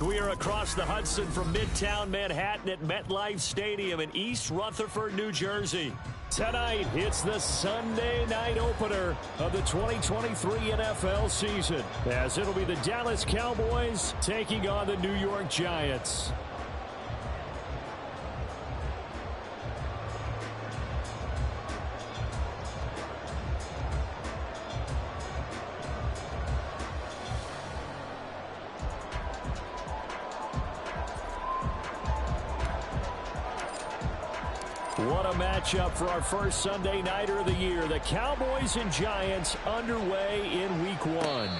We are across the Hudson from Midtown Manhattan at MetLife Stadium in East Rutherford, New Jersey. Tonight, it's the Sunday night opener of the 2023 NFL season, as it'll be the Dallas Cowboys taking on the New York Giants. What a matchup for our first Sunday nighter of the year. The Cowboys and Giants underway in Week 1.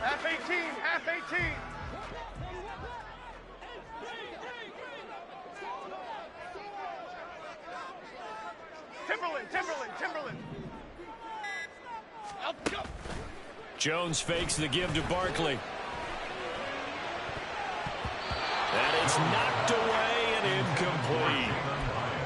Half 18. Timberland. Up, go. Jones fakes the give to Barkley. And it's knocked away and incomplete.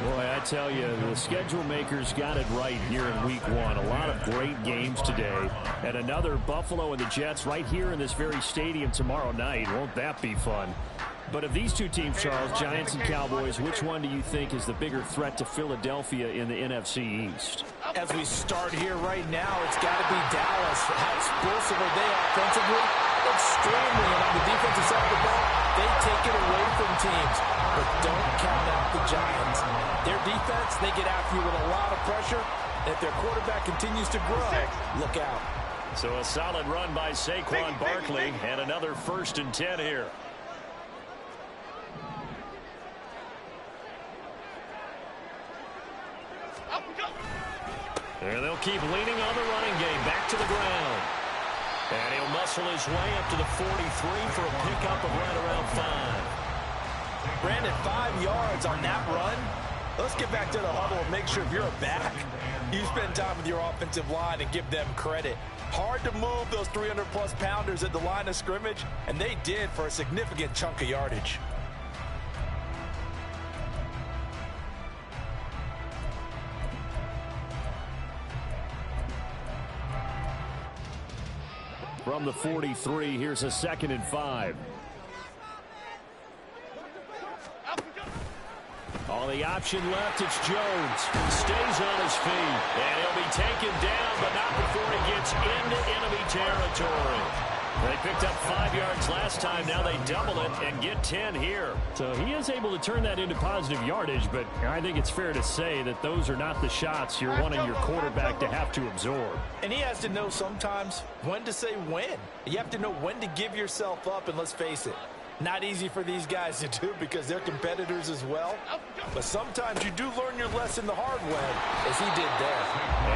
Boy, I tell you, the schedule makers got it right here in Week 1. A lot of great games today. And another Buffalo and the Jets right here in this very stadium tomorrow night. Won't that be fun? But of these two teams, Charles, Giants and Cowboys, which one do you think is the bigger threat to Philadelphia in the NFC East? As we start here right now, it's got to be Dallas. How explosive are they offensively? Extremely. And on the defensive side of the ball, they take it away from teams. But don't count out the Giants. Their defense, they get after you with a lot of pressure. If their quarterback continues to grow, look out. So a solid run by Saquon Barkley and another 1st and 10 here. There they'll keep leaning on the running game. Back to the ground. And he'll muscle his way up to the 43 for a pickup of right around 5. Brandon, 5 yards on that run. Let's get back to the huddle and make sure if you're a back, you spend time with your offensive line and give them credit. Hard to move those 300-plus pounders at the line of scrimmage, and they did for a significant chunk of yardage. From the 43, here's a 2nd and 5. On the option left, it's Jones. Stays on his feet. And he'll be taken down, but not before he gets into enemy territory. They picked up 5 yards last time. Now they double it and get 10 here. So he is able to turn that into positive yardage, but I think it's fair to say that those are not the shots you're wanting your quarterback to have to absorb. And he has to know sometimes when to say when. You have to know when to give yourself up, and let's face it, not easy for these guys to do because they're competitors as well. But sometimes you do learn your lesson the hard way, as he did there.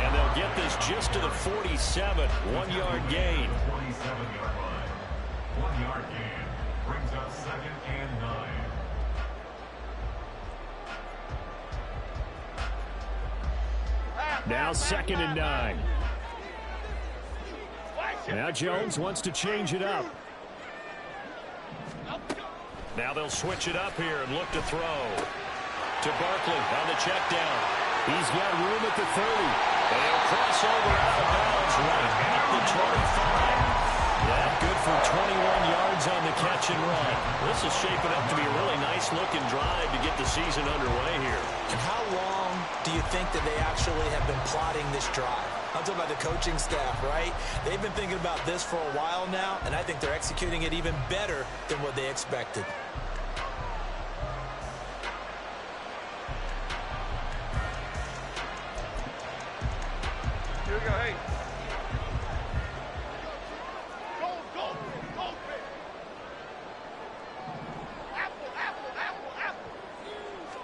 And they'll get this just to the 47. 1-yard gain. 47-yard line. 1-yard gain. Brings up 2nd and 9. Now 2nd and 9. Now Jones wants to change it up. Now they'll switch it up here and look to throw. To Barkley on the check down. He's got room at the 30. And he'll cross over out of bounds right at the 25. Yeah, good for 21 yards on the catch and run. This is shaping up to be a really nice-looking drive to get the season underway here. And how long do you think that they actually have been plotting this drive? I'm talking about the coaching staff, right? They've been thinking about this for a while now, and I think they're executing it even better than what they expected. Here we go, hey. Go, Chris.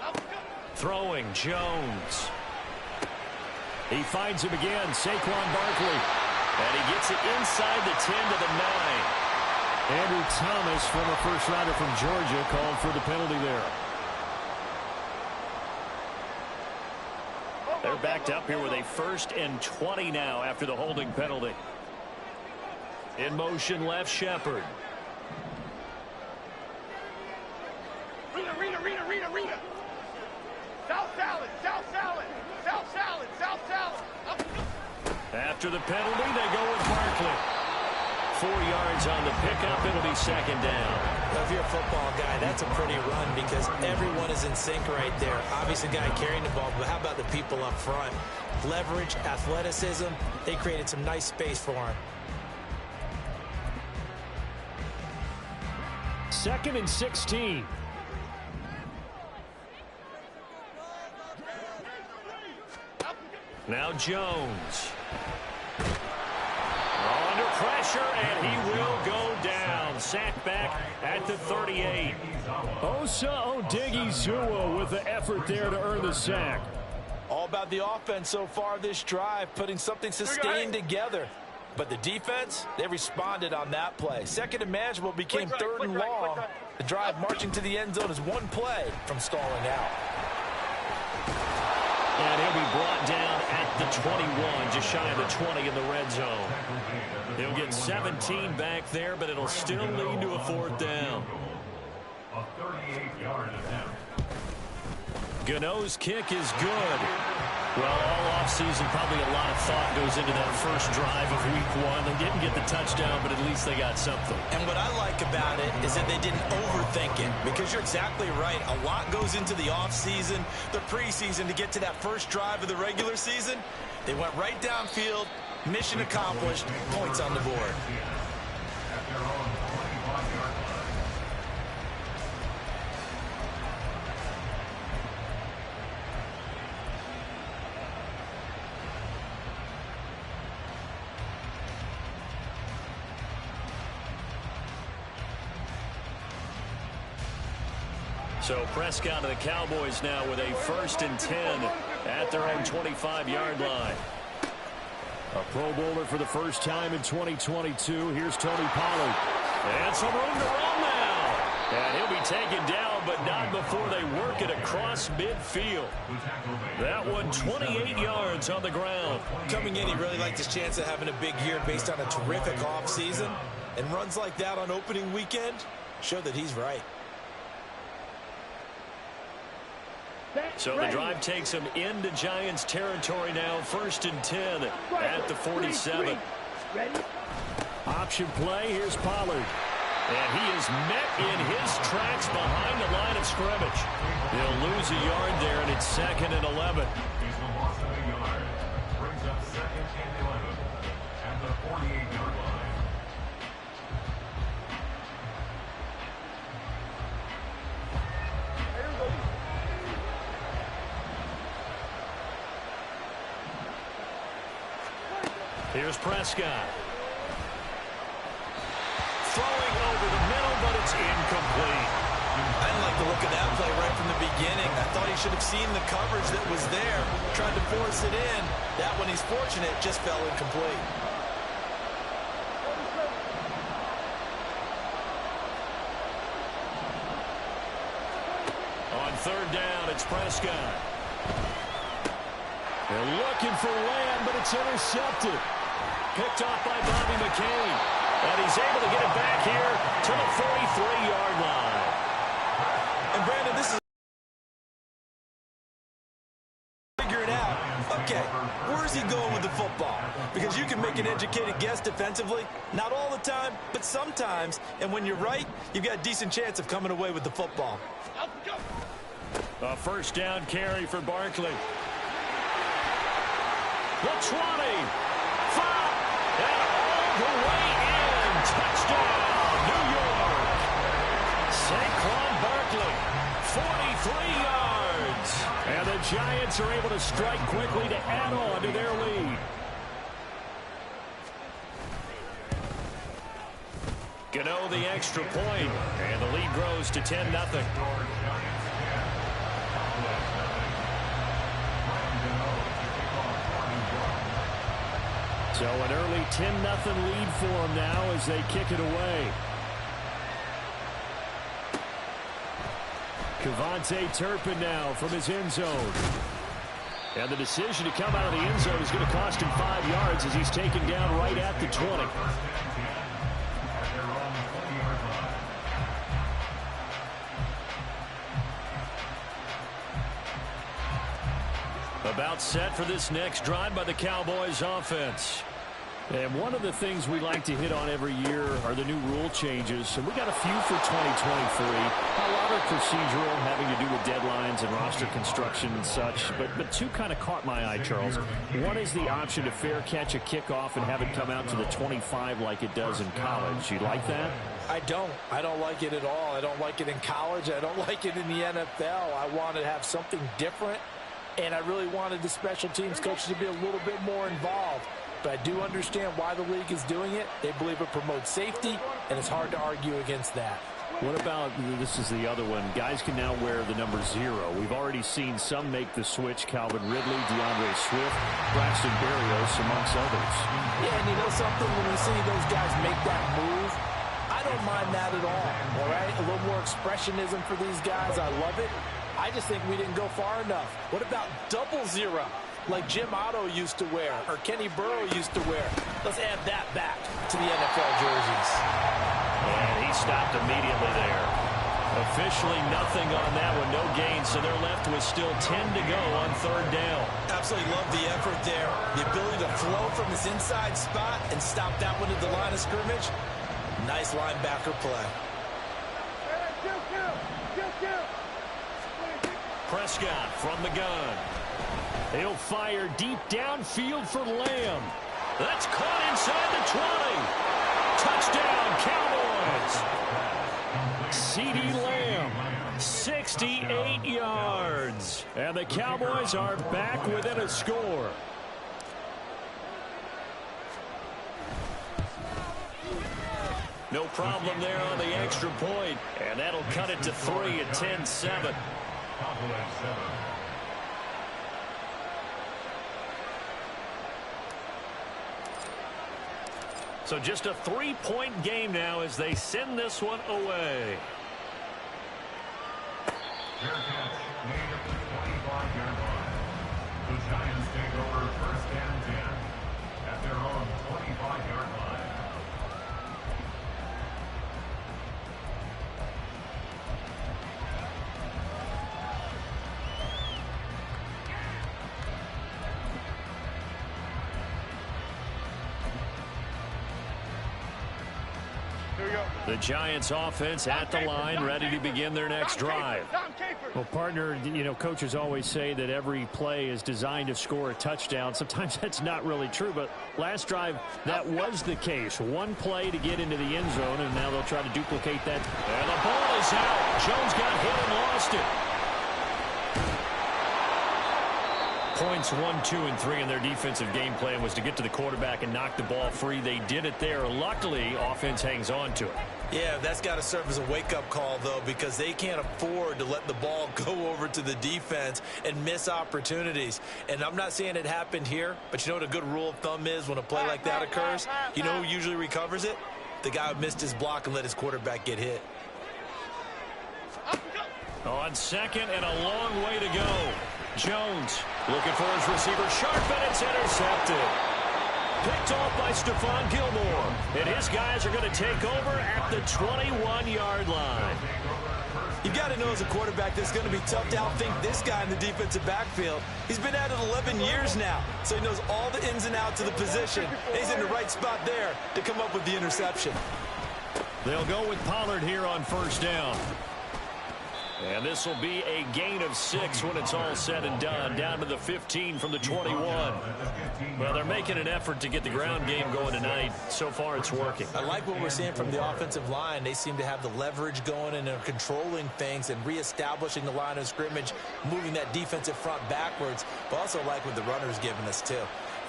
Apple. Throwing, Jones. He finds him again, Saquon Barkley. And he gets it inside the 10 to the 9. Andrew Thomas, former first-rounder from Georgia, called for the penalty there. They're backed up here with a 1st and 20 now after the holding penalty. In motion, left, Shepard. Rita. South salad. After the penalty, they go with Barkley. 4 yards on the pickup. It'll be 2nd down. Well, if you're a football guy, that's a pretty run because everyone is in sync right there. Obviously, the guy carrying the ball, but how about the people up front? Leverage, athleticism, they created some nice space for him. 2nd and 16. Now Jones. Under pressure, and he will go down. Sacked back at the 38. Osa Odighizuwa with the effort there to earn the sack. All about the offense so far this drive, putting something sustained together. But the defense, they responded on that play. 2nd and manageable became 3rd and long. The drive marching to the end zone is 1 play from stalling out. And he'll be brought down at the 21, just shy of the 20 in the red zone. He'll get 17 back there, but it'll still lead to a 4th down. A 38-yard attempt. Gano's kick is good. Well, all offseason, probably a lot of thought goes into that first drive of week 1. They didn't get the touchdown, but at least they got something. And what I like about it is that they didn't overthink it, because you're exactly right. A lot goes into the offseason, the preseason to get to that first drive of the regular season. They went right downfield, mission accomplished, points on the board. At their own 25-yard line. So Prescott and the Cowboys now with a 1st and 10 at their own 25-yard line. A Pro Bowler for the first time in 2022. Here's Tony Pollard. And some room to run now. And he'll be taken down, but not before they work it across midfield. That one 28 yards on the ground. Coming in, he really liked his chance of having a big year based on a terrific offseason. And runs like that on opening weekend show that he's right. So the drive takes them into Giants territory now. 1st and 10 at the 47. Option play. Here's Pollard. And he is met in his tracks behind the line of scrimmage. He'll lose a yard there, and it's 2nd and 11. He's the loss of a yard. Brings up 2nd and 11 at the 48-yard line. Here's Prescott. Throwing over the middle, but it's incomplete. I didn't like the look of that play right from the beginning. I thought he should have seen the coverage that was there, tried to force it in. That one, he's fortunate, just fell incomplete. On 3rd down, it's Prescott. They're looking for Lamb, but it's intercepted. Picked off by Bobby McCain. And he's able to get it back here to the 43-yard line. And Brandon, this is figure it out. Okay, Where's he going with the football? Because you can make an educated guess defensively. Not all the time, but sometimes. And when you're right, you've got a decent chance of coming away with the football. A first down carry for Barkley. The 20. 5. And all the way in. Touchdown, New York. Saquon Barkley, 43 yards. And the Giants are able to strike quickly to add on to their lead. Gano the extra point, and the lead grows to 10-0. So an early 10-0 lead for them now as they kick it away. Kevontae Turpin now from his end zone. And the decision to come out of the end zone is going to cost him 5 yards as he's taken down right at the 20. About set for this next drive by the Cowboys offense. And one of the things we like to hit on every year are the new rule changes. And we got a few for 2023. A lot are procedural, having to do with deadlines and roster construction and such. But two kind of caught my eye, Charles. One is the option to fair catch a kickoff and have it come out to the 25 like it does in college. You like that? I don't like it at all. I don't like it in college. I don't like it in the NFL. I want to have something different. And I really wanted the special teams coaches to be a little bit more involved. But I do understand why the league is doing it. They believe it promotes safety, and it's hard to argue against that. What about, this is the other one, guys can now wear the number 0. We've already seen some make the switch, Calvin Ridley, DeAndre Swift, Braxton Berrios, amongst others. Yeah, and you know something, when we see those guys make that move, I don't mind that at all right? A little more expressionism for these guys. I love it. I just think we didn't go far enough. What about 00, like Jim Otto used to wear, or Kenny Burrow used to wear? Let's add that back to the NFL jerseys. And he stopped immediately there. Officially nothing on that one, no gain, so they're left with still 10 to go on 3rd down. Absolutely love the effort there. The ability to flow from this inside spot and stop that one at the line of scrimmage. Nice linebacker play. Prescott from the gun. He'll fire deep downfield for Lamb. That's caught inside the 20. Touchdown, Cowboys. CeeDee Lamb, 68 yards. And the Cowboys are back within a score. No problem there on the extra point. And that'll cut it to 3 at 10-7. So just a 3-point game now as they send this one away. Fair catch made at the 25-yard line. The Giants take over 1st and 10 at their own 25-yard line. The Giants offense at the line, ready to begin their next drive. Well, partner, you know, coaches always say that every play is designed to score a touchdown. Sometimes that's not really true, but last drive, that was the case. One play to get into the end zone, and now they'll try to duplicate that. And the ball is out. Jones got hit and lost it. Points 1, 2, and 3 in their defensive game plan was to get to the quarterback and knock the ball free. They did it there. Luckily, offense hangs on to it. Yeah, that's got to serve as a wake-up call, though, because they can't afford to let the ball go over to the defense and miss opportunities. And I'm not saying it happened here, but you know what a good rule of thumb is when a play like that occurs? You know who usually recovers it? The guy who missed his block and let his quarterback get hit. On second and a long way to go. Jones looking for his receiver sharp, and it's intercepted. Picked off by Stephon Gilmore. And his guys are going to take over at the 21-yard line. You've got got to know as a quarterback that it's going to be tough to outthink this guy in the defensive backfield. He's been at it 11 years now, so he knows all the ins and outs of the position. And he's in the right spot there to come up with the interception. They'll go with Pollard here on first down. And this will be a gain of 6 when it's all said and done, down to the 15 from the 21. Well, they're making an effort to get the ground game going tonight. So far, it's working. I like what we're seeing from the offensive line. They seem to have the leverage going, and they're controlling things and reestablishing the line of scrimmage, moving that defensive front backwards, but also like what the runner's giving us, too.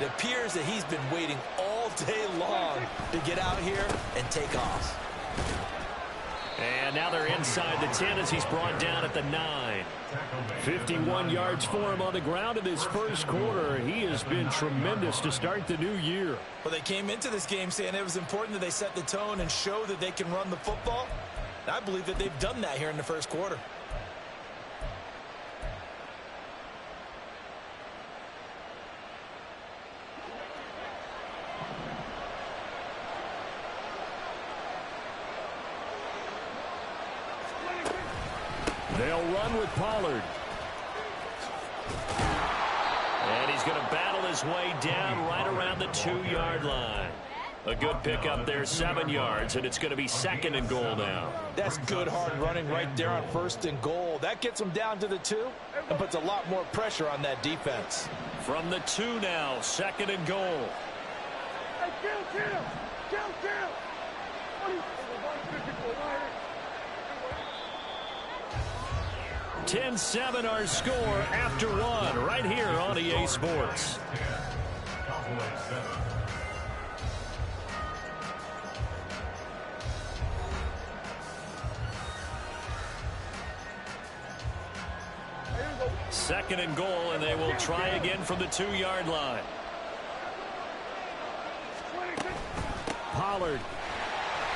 It appears that he's been waiting all day long to get out here and take off. And now they're inside the 10 as he's brought down at the 9. 51 yards for him on the ground in his first quarter. He has been tremendous to start the new year. Well, they came into this game saying it was important that they set the tone and show that they can run the football. And I believe that they've done that here in the first quarter. They'll run with Pollard. And he's going to battle his way down right around the 2-yard line. A good pickup there, 7 yards, and it's going to be 2nd and goal now. That's good hard running right there on 1st and goal. That gets them down to the 2 and puts a lot more pressure on that defense. From the 2 now, 2nd and goal. Hey, kill. 10-7 our score after 1 right here on EA Sports. Second and goal, and they will try again from the 2-yard line. Pollard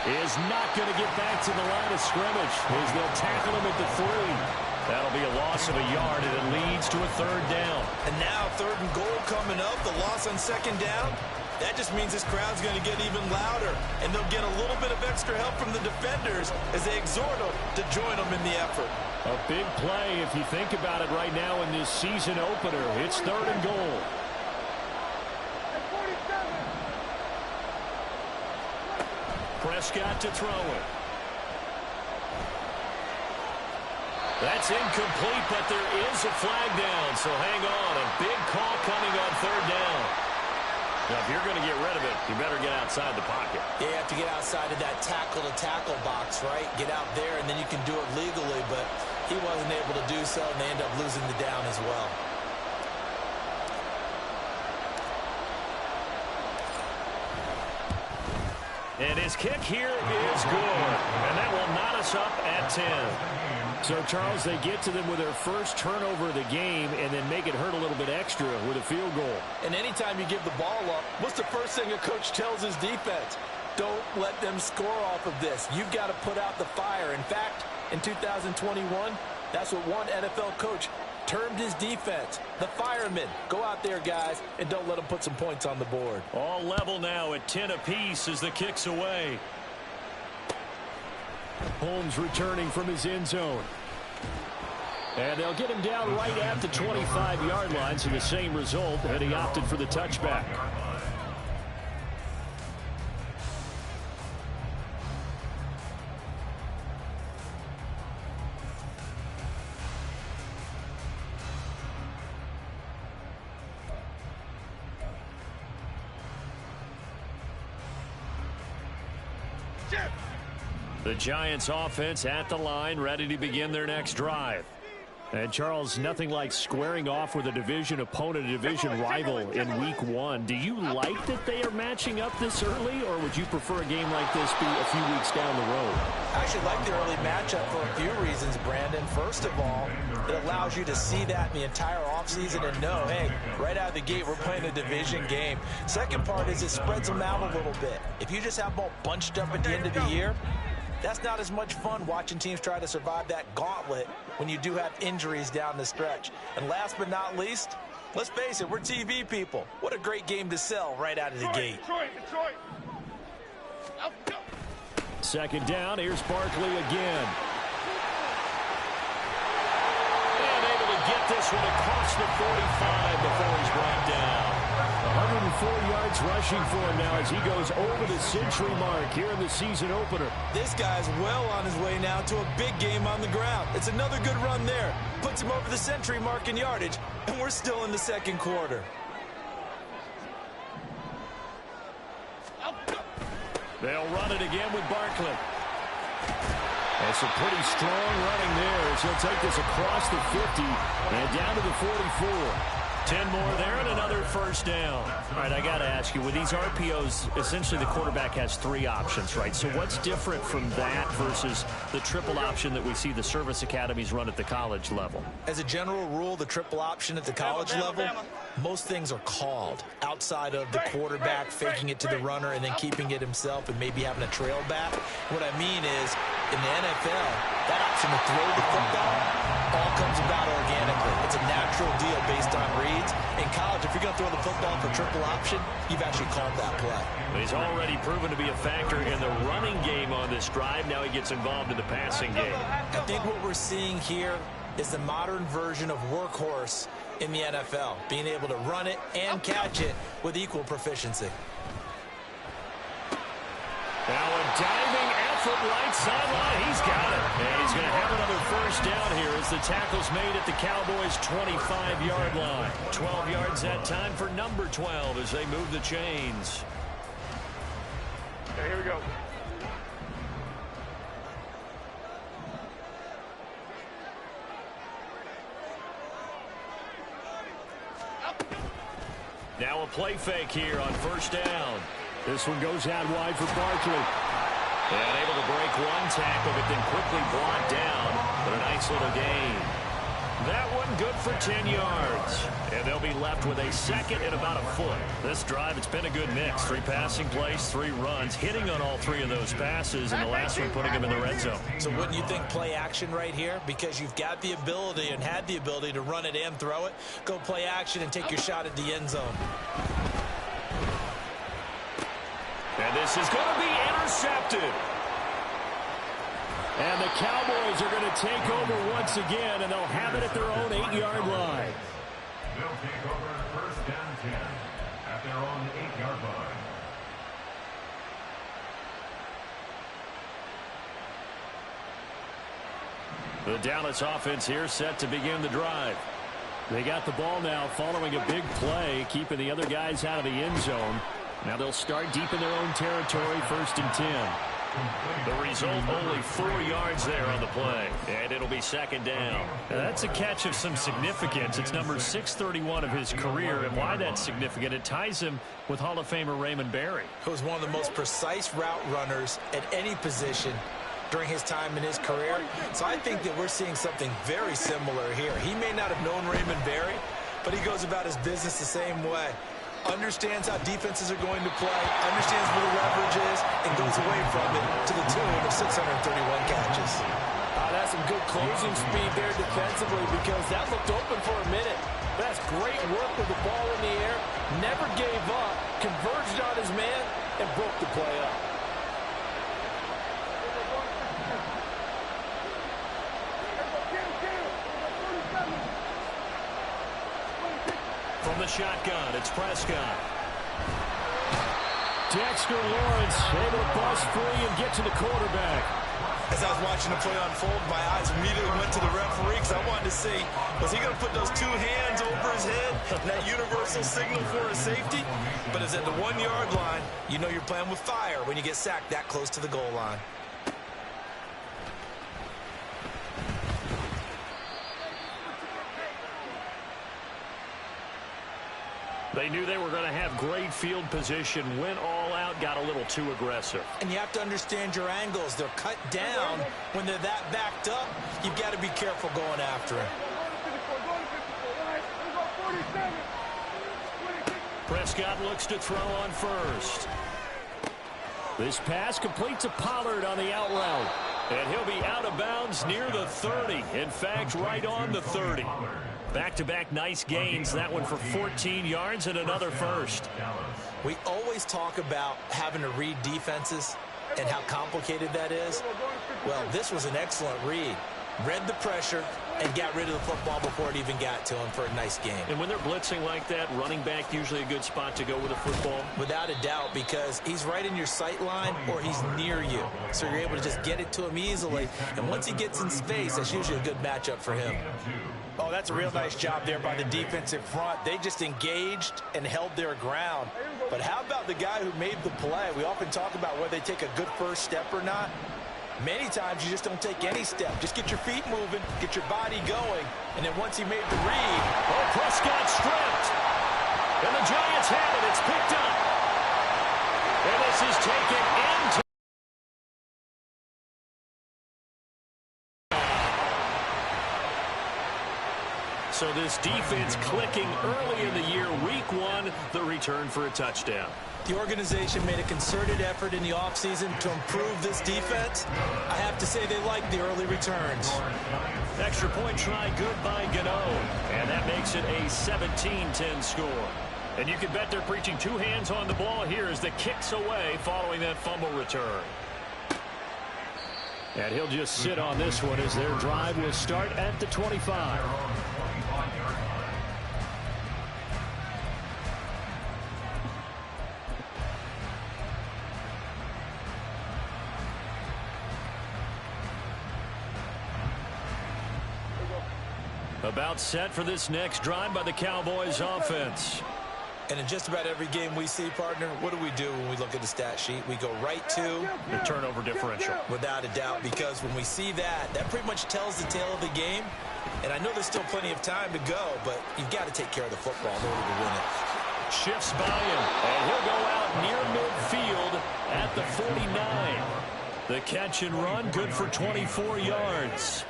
is not going to get back to the line of scrimmage as they'll tackle him at the 3. That'll be a loss of a yard, and it leads to a 3rd down. And now 3rd and goal coming up, the loss on 2nd down. That just means this crowd's going to get even louder, and they'll get a little bit of extra help from the defenders as they exhort them to join them in the effort. A big play if you think about it right now in this season opener. It's 3rd and goal. Prescott to throw it. That's incomplete, but there is a flag down, so hang on. A big call coming on 3rd down. Now, if you're going to get rid of it, you better get outside the pocket. Yeah, you have to get outside of that tackle-to-tackle box, right? Get out there, and then you can do it legally, but he wasn't able to do so, and they end up losing the down as well. And his kick here is good, and that will knot us up at 10. So, Charles, they get to them with their first turnover of the game and then make it hurt a little bit extra with a field goal. And anytime you give the ball up, what's the first thing a coach tells his defense? Don't let them score off of this. You've got to put out the fire. In fact, in 2021, that's what one NFL coach termed his defense, the firemen. Go out there, guys, and don't let them put some points on the board. All level now at 10 apiece as the kick's away. Holmes returning from his end zone. And they'll get him down right at the 25-yard line, so the same result, and he opted for the touchback. The Giants offense at the line, ready to begin their next drive. And, Charles, nothing like squaring off with a division opponent, a division rival in Week 1. Do you like that they are matching up this early, or would you prefer a game like this be a few weeks down the road? I actually like the early matchup for a few reasons, Brandon. First of all, it allows you to see that in the entire offseason and know, hey, right out of the gate, we're playing a division game. Second part is it spreads them out a little bit. If you just have them all bunched up at the end of the year, that's not as much fun watching teams try to survive that gauntlet when you do have injuries down the stretch. And last but not least, let's face it, we're TV people. What a great game to sell right out of the gate. Detroit. Second down, here's Barkley again. get this one across the 45 before he's brought down. 104 yards rushing for him now as he goes over the century mark here in the season opener. This guy's well on his way now to a big game on the ground. It's another good run there. Puts him over the century mark in yardage, and we're still in the second quarter. They'll run it again with Barkley. And some pretty strong running there as he'll take this across the 50 and down to the 44. 10 more there and another first down. All right, I got to ask you, with these RPOs, essentially the quarterback has 3 options, right? So what's different from that versus the triple option that we see the service academies run at the college level? As a general rule, the triple option at the college level, most things are called outside of the quarterback faking it to the runner and then keeping it himself and maybe having a trail back. What I mean is, in the NFL, that option to throw the football all comes about organically. It's a natural deal based on reads. In college, if you're going to throw the football for triple option, you've actually called that play. But he's already proven to be a factor in the running game on this drive. Now he gets involved in the passing game. I think what we're seeing here is the modern version of workhorse in the NFL, being able to run it and catch it with equal proficiency. Now a diving effort right sideline. He's got it. And he's going to have another first down here as the tackle's made at the Cowboys' 25-yard line. 12 yards that time for number 12 as they move the chains. Okay, here we go. Now a play fake here on first down. This one goes out wide for Barkley. And able to break one tackle, but then quickly brought down. But a nice little gain. That one good for 10 yards. And they'll be left with a second and about a foot. This drive, it's been a good mix. 3 passing plays, 3 runs, hitting on all 3 of those passes, and the last one putting them in the red zone. So wouldn't you think play action right here? Because you've got the ability and had the ability to run it and throw it. Go play action and take your shot at the end zone. And this is going to be intercepted. And the Cowboys are going to take over once again, and they'll have it at their own 8-yard line. They'll take over first and 10 at their own 8-yard line. The Dallas offense here set to begin the drive. They got the ball now following a big play, keeping the other guys out of the end zone. Now they'll start deep in their own territory, first and 10. The result, only 4 yards there on the play, and it'll be second down. Now that's a catch of some significance. It's number 631 of his career, and why that's significant, it ties him with Hall of Famer Raymond Berry. Who was one of the most precise route runners at any position during his time in his career. So I think that we're seeing something very similar here. He may not have known Raymond Berry, but he goes about his business the same way. Understands how defenses are going to play, understands where the leverage is, and goes away from it to the tune of 631 catches. That's some good closing speed there defensively because that looked open for a minute. That's great work with the ball in the air, never gave up, converged on his man, and broke the play up. From the shotgun, it's Prescott. Dexter Lawrence able to bust free and get to the quarterback. As I was watching the play unfold, my eyes immediately went to the referee because I wanted to see, was he going to put those 2 hands over his head, that universal signal for a safety? But it's at the 1-yard line. You know you're playing with fire when you get sacked that close to the goal line. They knew they were going to have great field position, went all out, got a little too aggressive. And you have to understand your angles. They're cut down when they're that backed up. You've got to be careful going after him. Prescott looks to throw on first. This pass complete to Pollard on the out route. And he'll be out of bounds near the 30. In fact, right on the 30. Back-to-back nice gains. That one for 14 yards and another first. We always talk about having to read defenses and how complicated that is. Well, this was an excellent read. Read the pressure and got rid of the football before it even got to him for a nice game. And when they're blitzing like that, running back usually a good spot to go with a football? Without a doubt, because he's right in your sight line or he's near you. So you're able to just get it to him easily. And once he gets in space, that's usually a good matchup for him. Oh, that's a real nice job there by the defensive front. They just engaged and held their ground. But how about the guy who made the play? We often talk about whether they take a good first step or not. Many times you just don't take any step. Just get your feet moving, get your body going, and then once he made the read. Oh, Prescott stripped. And the Giants have it. It's picked up. And this is taken into. So this defense clicking early in the year. Week 1, the return for a touchdown. The organization made a concerted effort in the offseason to improve this defense. I have to say they like the early returns. Extra point try good by Gano. And that makes it a 17-10 score. And you can bet they're preaching 2 hands on the ball here as the kick's away following that fumble return. And he'll just sit on this one as their drive will start at the 25. About set for this next drive by the Cowboys offense. And in just about every game we see, partner, what do we do when we look at the stat sheet? We go right to the turnover differential. Without a doubt, because when we see that, that pretty much tells the tale of the game. And I know there's still plenty of time to go, but you've got to take care of the football in order to win it. Shifts by him, and he'll go out near midfield at the 49. The catch and run, good for 24 yards.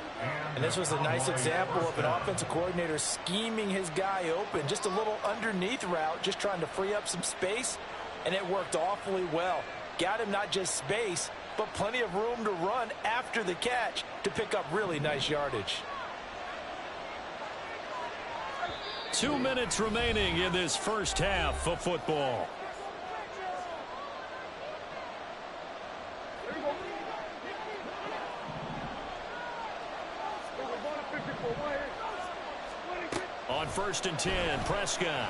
And this was a nice example of an offensive coordinator scheming his guy open. Just a little underneath route, just trying to free up some space, and it worked awfully well. Got him not just space, but plenty of room to run after the catch to pick up really nice yardage. 2 minutes remaining in this first half of football. On 1st and 10, Prescott.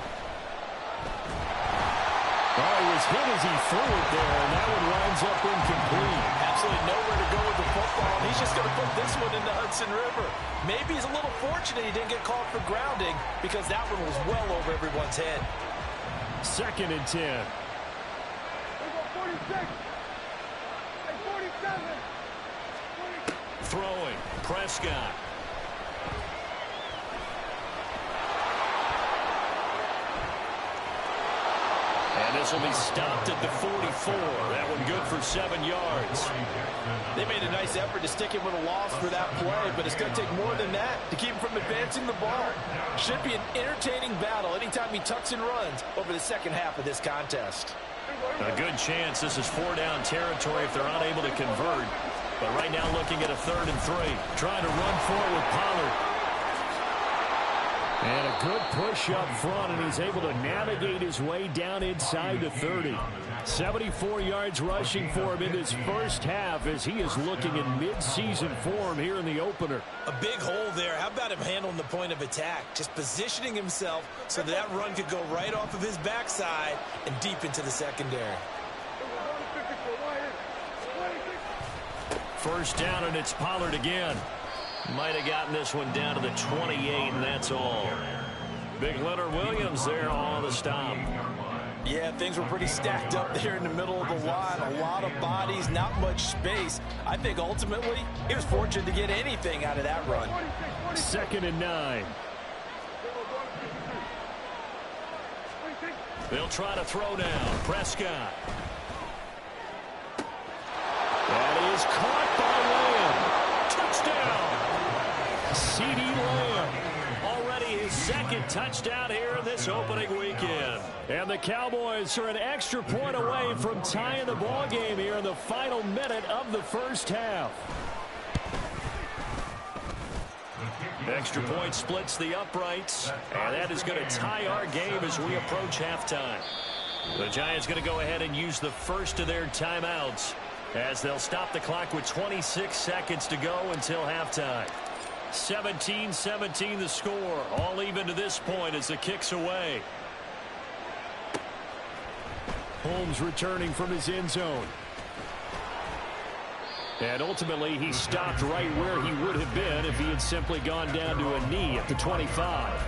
Oh, he was hit as he threw it there, and that one winds up incomplete. Absolutely nowhere to go with the football. He's just going to put this one in the Hudson River. Maybe he's a little fortunate he didn't get called for grounding because that one was well over everyone's head. 2nd and 10. 46. 47. Throwing, Prescott. And this will be stopped at the 44. That one good for 7 yards. They made a nice effort to stick him with a loss for that play, but it's going to take more than that to keep him from advancing the ball. Should be an entertaining battle anytime he tucks and runs over the second half of this contest. A good chance this is 4-down territory if they're unable to convert. But right now looking at a 3rd and 3. Trying to run forward with Pollard. And a good push up front, and he's able to navigate his way down inside the 30. 74 yards rushing for him in this first half as he is looking in midseason form here in the opener. A big hole there. How about him handling the point of attack? Just positioning himself so that run could go right off of his backside and deep into the secondary. 1st down, and it's Pollard again. Might have gotten this one down to the 28, and that's all. Big Leonard Williams there on the stop. Yeah, things were pretty stacked up there in the middle of the line. A lot of bodies, not much space. I think ultimately he was fortunate to get anything out of that run. 2nd and 9. They'll try to throw down. Prescott. That is caught by Lamb. Touchdown. C.D. Lamb. Already his 2nd touchdown here in this opening weekend. And the Cowboys are an extra point away from tying the ball game here in the final minute of the first half. Extra point splits the uprights, and that is going to tie our game as we approach halftime. The Giants going to go ahead and use the first of their timeouts as they'll stop the clock with 26 seconds to go until halftime. 17-17 the score. All even to this point as the kick's away. Holmes returning from his end zone. And ultimately, he stopped right where he would have been if he had simply gone down to a knee at the 25.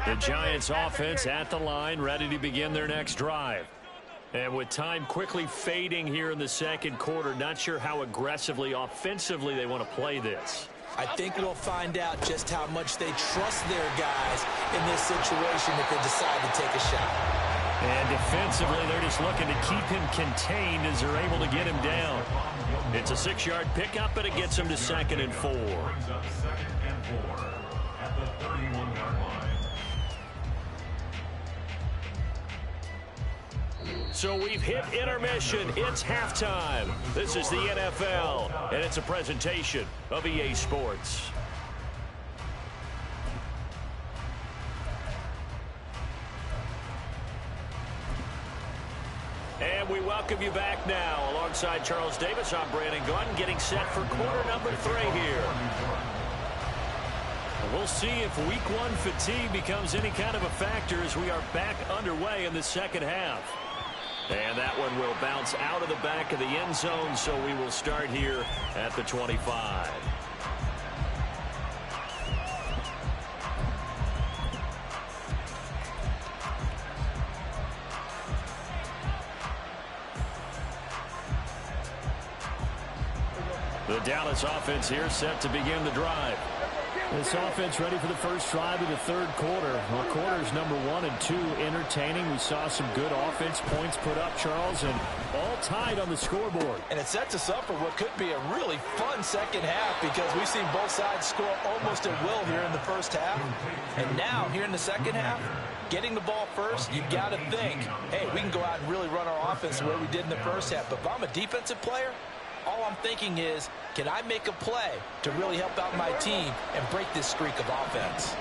The Giants offense at the line, ready to begin their next drive. And with time quickly fading here in the second quarter, not sure how aggressively, offensively they want to play this. I think we'll find out just how much they trust their guys in this situation if they decide to take a shot. And defensively, they're just looking to keep him contained as they're able to get him down. It's a 6-yard pickup, but it gets him to 2nd and 4. Brings up 2nd and 4 at the 31-yard line. So we've hit intermission. It's halftime. This is the NFL, and it's a presentation of EA Sports. And we welcome you back now. Alongside Charles Davis, I'm Brandon Gunn, getting set for quarter number 3 here. We'll see if week 1 fatigue becomes any kind of a factor as we are back underway in the second half. And that one will bounce out of the back of the end zone, so we will start here at the 25. The Dallas offense here set to begin the drive. This offense ready for the first drive of the third quarter. Well, quarters number 1 and 2 entertaining. We saw some good offense points put up, Charles, and all tied on the scoreboard. And it sets us up for what could be a really fun second half because we've seen both sides score almost at will here in the first half. And now, here in the second half, getting the ball first, you've got to think, hey, we can go out and really run our offense the way we did in the first half. But if I'm a defensive player, all I'm thinking is, can I make a play to really help out my team and break this streak of offense?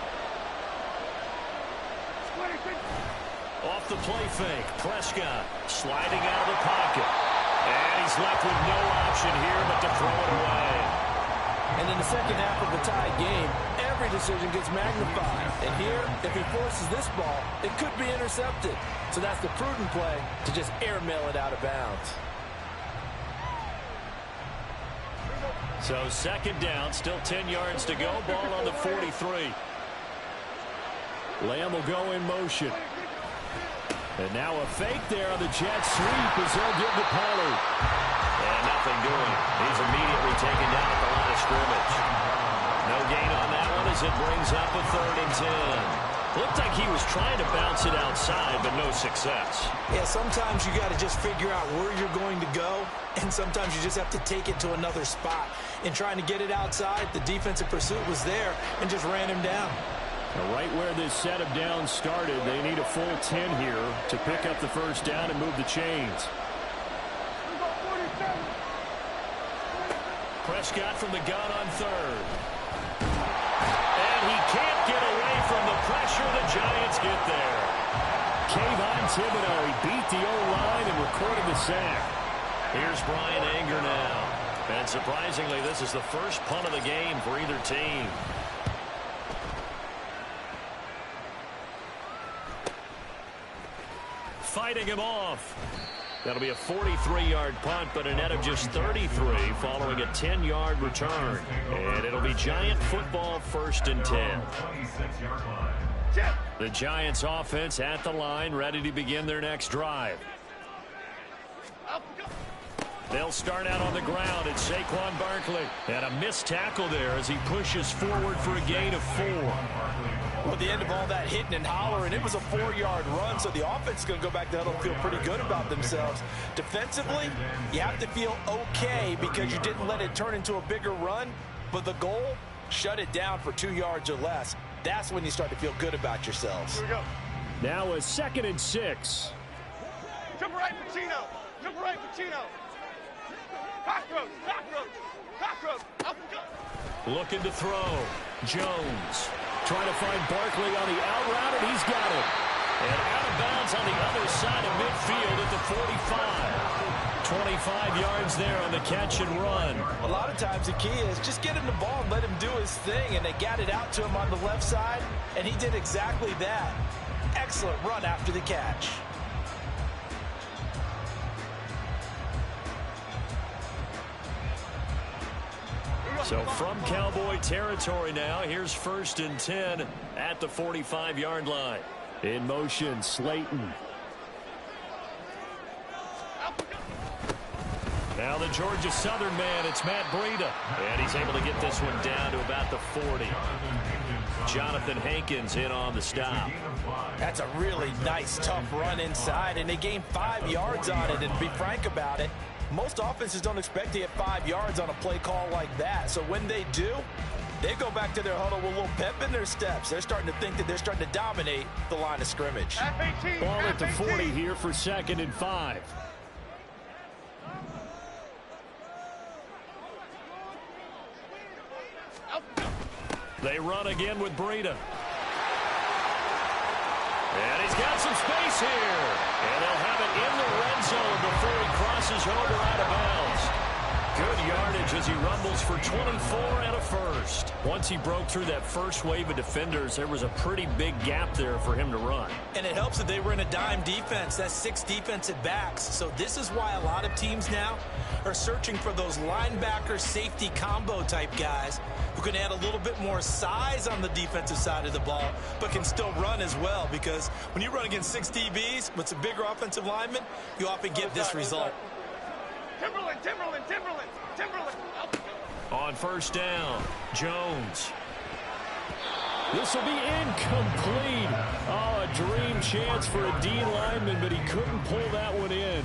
Off the play fake, Prescott sliding out of the pocket. And he's left with no option here but to throw it away. And in the second half of the tied game, every decision gets magnified. And here, if he forces this ball, it could be intercepted. So that's the prudent play to just airmail it out of bounds. So second down, still 10 yards to go. Ball on the 43. Lamb will go in motion. And now a fake there on the jet sweep as they'll give to Pollard. And nothing doing. He's immediately taken down at the line of scrimmage. No gain on that one as it brings up a 3rd and 10. Looked like he was trying to bounce it outside, but no success. Yeah, sometimes you got to just figure out where you're going to go, and sometimes you just have to take it to another spot. In trying to get it outside, the defensive pursuit was there and just ran him down. Now, right where this set of downs started, they need a full 10 here to pick up the first down and move the chains. Prescott from the gun on 3rd. And he can't get away from the pressure. The Giants get there. Kayvon Thibodeau, he beat the O-line and recorded the sack. Here's Brian Anger now. And surprisingly, this is the first punt of the game for either team. Fighting him off. That'll be a 43-yard punt, but a net of just 33 following a 10-yard return. And it'll be Giant football, 1st and 10. The Giants offense at the line, ready to begin their next drive. They'll start out on the ground. It's Saquon Barkley. And a missed tackle there as he pushes forward for a gain of 4. Well, at the end of all that hitting and hollering, it was a 4-yard run, so the offense is going to go back to huddle and feel pretty good about themselves. Defensively, you have to feel okay because you didn't let it turn into a bigger run, but the goal, shut it down for 2 yards or less. That's when you start to feel good about yourselves. Here we go. Now a 2nd and 6. Jump right, Pacino. Jump right, Pacino. Cockroach, cockroach, cockroach. Up and go. Looking to throw. Jones. Trying to find Barkley on the out route, and he's got it. And out of bounds on the other side of midfield at the 45. 25 yards there on the catch and run. A lot of times the key is just get him the ball and let him do his thing, and they got it out to him on the left side, and he did exactly that. Excellent run after the catch. So from Cowboy territory now, here's 1st and 10 at the 45-yard line. In motion, Slayton. Now the Georgia Southern man, it's Matt Breida. And he's able to get this one down to about the 40. Jonathan Hankins in on the stop. That's a really nice, tough run inside, and they gained 5 yards on it. And to be frank about it, most offenses don't expect to get 5 yards on a play call like that. So when they do, they go back to their huddle with a little pep in their steps. They're starting to think that they're starting to dominate the line of scrimmage. Ball at the 40 here for 2nd and 5. They run again with Breida. And he's got some space here. And they'll have it in the red zone before he crosses over out of bounds. Good yardage as he rumbles for 24 and a first. Once he broke through that first wave of defenders, there was a pretty big gap there for him to run. And it helps that they were in a dime defense. That's 6 defensive backs. So this is why a lot of teams now are searching for those linebacker safety combo type guys who can add a little bit more size on the defensive side of the ball, but can still run as well, because when you run against 6 DBs with some bigger offensive linemen, you often get this result. Timberland. On 1st down, Jones. This will be incomplete. Oh, a dream chance for a D lineman, but he couldn't pull that one in.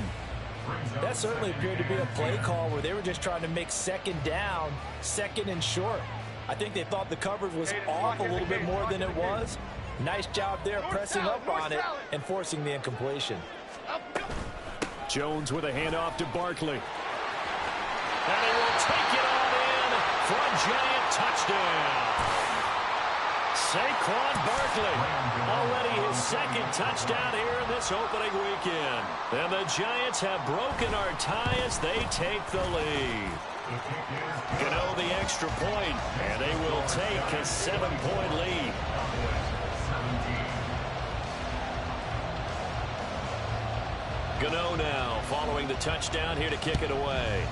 That certainly appeared to be a play call where they were just trying to make 2nd down, 2nd and short. I think they thought the coverage was off a little bit more than it was. Nice job there pressing up on it and forcing the incompletion. Jones with a handoff to Barkley. And he will take it on in for a giant touchdown. Saquon Barkley, already his 2nd touchdown here in this opening weekend. And the Giants have broken our tie as they take the lead. Gano the extra point, and they will take a 7-point lead. Gano now following the touchdown here to kick it away.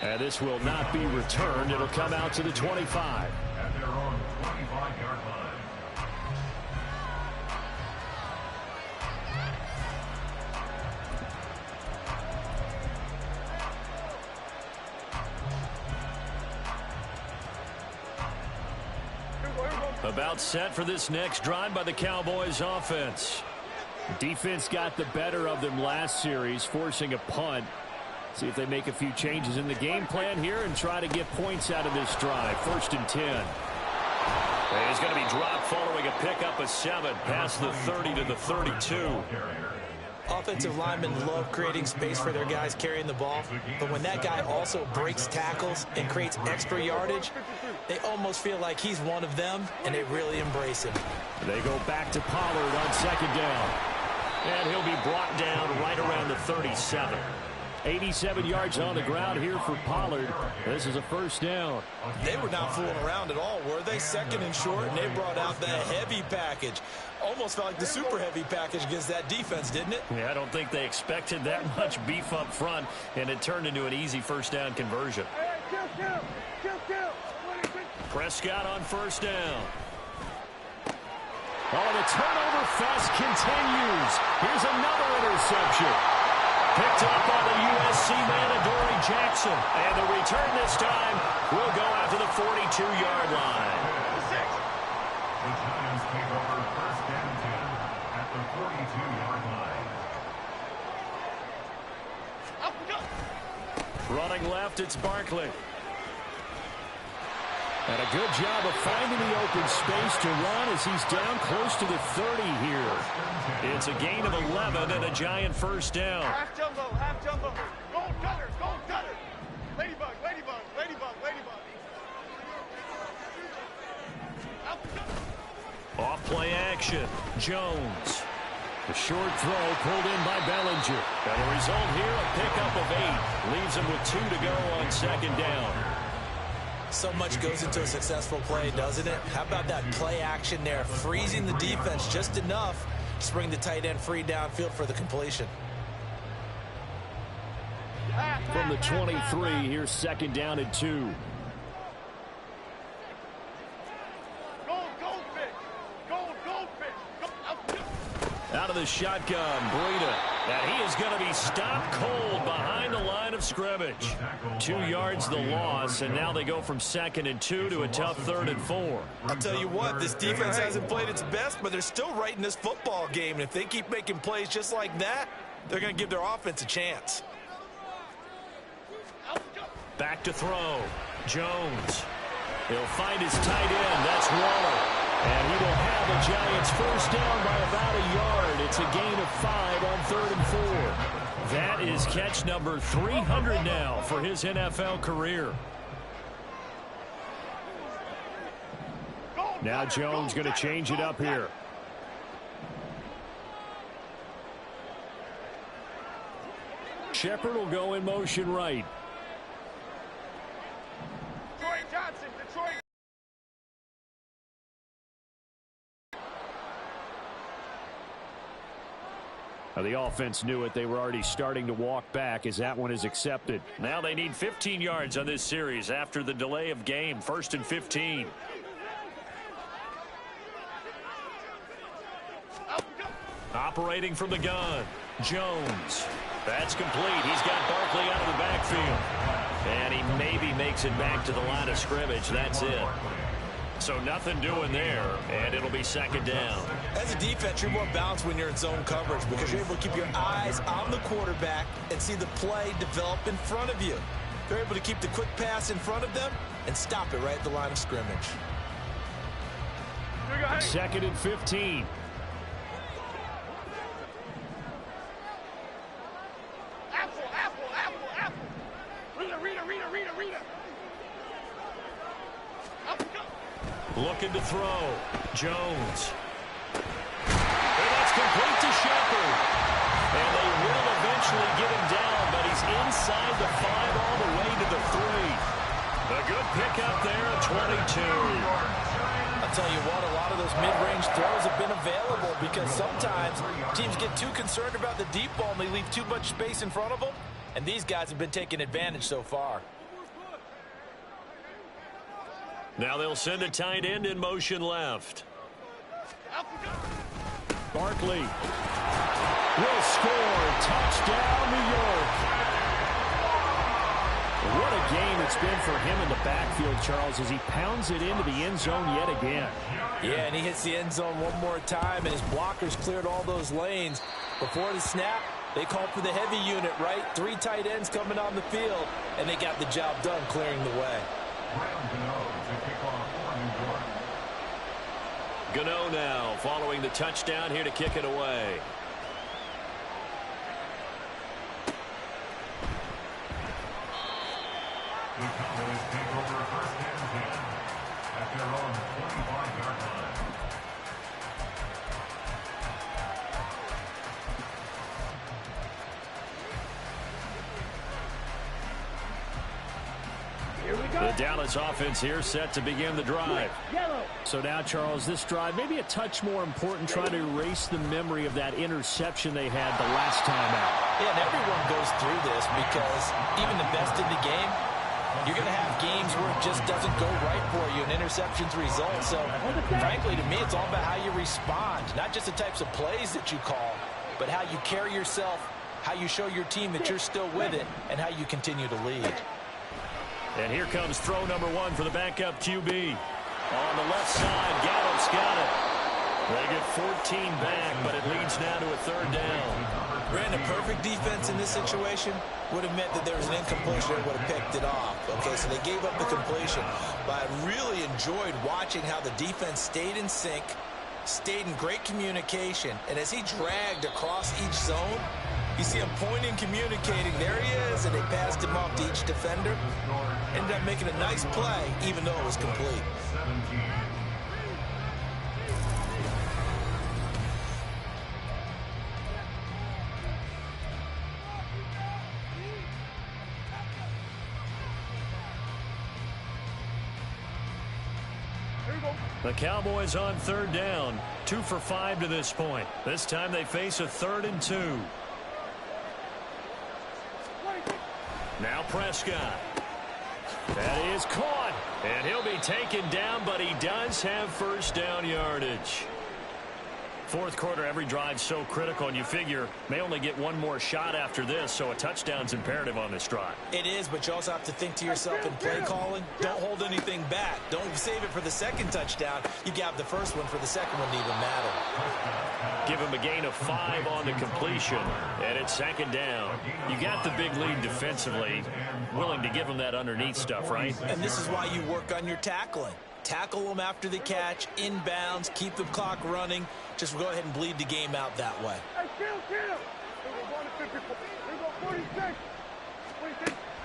And this will not be returned. It'll come out to the 25. At their own 25-yard line. About set for this next drive by the Cowboys offense. Defense got the better of them last series, forcing a punt. See if they make a few changes in the game plan here and try to get points out of this drive. 1st and 10. And he's going to be dropped following a pickup of 7 past the 30 to the 32. Offensive linemen love creating space for their guys carrying the ball, but when that guy also breaks tackles and creates extra yardage, they almost feel like he's one of them, and they really embrace him. They go back to Pollard on 2nd down. And he'll be brought down right around the 37. 87 yards on the ground here for Pollard. This is a 1st down. They were not fooling around at all, were they? 2nd and short, and they brought out the heavy package. Almost felt like the super heavy package against that defense, didn't it? Yeah, I don't think they expected that much beef up front, and it turned into an easy 1st down conversion. Prescott on 1st down. Oh, the turnover fest continues. Here's another interception. Picked up by the USC man, Adoree Jackson. And the return this time will go out to the 42-yard line. The Giants take over 1st and 10 at the 42-yard line. Running left, it's Barkley. And a good job of finding the open space to run as he's down close to the 30 here. It's a gain of 11 and a giant 1st down. Half jumbo. Gold cutters. Ladybug. Play action. Jones. The short throw pulled in by Bellinger. And the result here, a pickup of 8. Leaves him with 2 to go on second down. So much goes into a successful play, doesn't it? How about that play action there, freezing the defense just enough to bring the tight end free downfield for the completion. From the 23, here's second down and 2. Out of the shotgun, Breida. And he is going to be stopped cold behind the line of scrimmage. 2 yards the loss, and now they go from 2nd and 2 to a tough 3rd and 4. I'll tell you what, this defense hasn't played its best, but they're still right in this football game. And if they keep making plays just like that, they're going to give their offense a chance. Back to throw. Jones. He'll find his tight end. That's Waller. And he will have the Giants first down by about a yard. It's a gain of 5 on 3rd and 4. That is catch number 300 now for his NFL career. Now Jones going to change it up here. Shepard will go in motion right. The offense knew it. They were already starting to walk back as that one is accepted. Now they need 15 yards on this series after the delay of game. 1st and 15. Operating from the gun. Jones. That's complete. He's got Barkley out of the backfield. And he maybe makes it back to the line of scrimmage. That's it. So nothing doing there, and it'll be 2nd down. As a defense, you're more balanced when you're in zone coverage because you're able to keep your eyes on the quarterback and see the play develop in front of you. They're able to keep the quick pass in front of them and stop it right at the line of scrimmage. 2nd and 15. Looking to throw. Jones. And that's complete to Shepard. And they will eventually get him down, but he's inside the 5 all the way to the 3. A good pickup there at 22. I'll tell you what, a lot of those mid-range throws have been available because sometimes teams get too concerned about the deep ball and they leave too much space in front of them, and these guys have been taking advantage so far. Now they'll send a tight end in motion left. Barkley will score. Touchdown, New York. What a game it's been for him in the backfield, Charles, as he pounds it into the end zone yet again. Yeah, and he hits the end zone one more time, and his blockers cleared all those lanes. Before the snap, they called for the heavy unit, right? 3 tight ends coming on the field, and they got the job done clearing the way. Gano now following the touchdown here to kick it away. The Cowboys take over 1st and 10 at their own 25-yard line. The Dallas offense here set to begin the drive. So now, Charles, this drive maybe a touch more important, trying to erase the memory of that interception they had the last time out. Yeah, and everyone goes through this because even the best in the game, you're going to have games where it just doesn't go right for you and interceptions result. So, frankly, to me, it's all about how you respond, not just the types of plays that you call, but how you carry yourself, how you show your team that you're still with it, and how you continue to lead. And here comes throw number 1 for the backup QB. On the left side, Gallup's got it. They get 14 back, but it leads now to a 3rd down. Brandon, perfect defense in this situation would have meant that there was an incompletion that would have picked it off. Okay, so they gave up the completion. But I really enjoyed watching how the defense stayed in sync, stayed in great communication, and as he dragged across each zone, you see him pointing, communicating. There he is, and they passed him off to each defender. Ended up making a nice play, even though it was complete. The Cowboys on third down, 2 for 5 to this point. This time they face a 3rd and 2. Now Prescott. That is caught. And he'll be taken down, but he does have first down yardage. Fourth quarter, every drive so critical, and you figure may only get one more shot after this, so a touchdown's imperative on this drive. It is, but you also have to think to yourself in play calling, don't hold anything back. Don't save it for the second touchdown. You got the first one for the second one to even matter. Give him a gain of 5 on the completion, and it's second down. You got the big lead defensively, willing to give him that underneath stuff, right? And this is why you work on your tackling. Tackle them after the catch, inbounds, keep the clock running. Just go ahead and bleed the game out that way.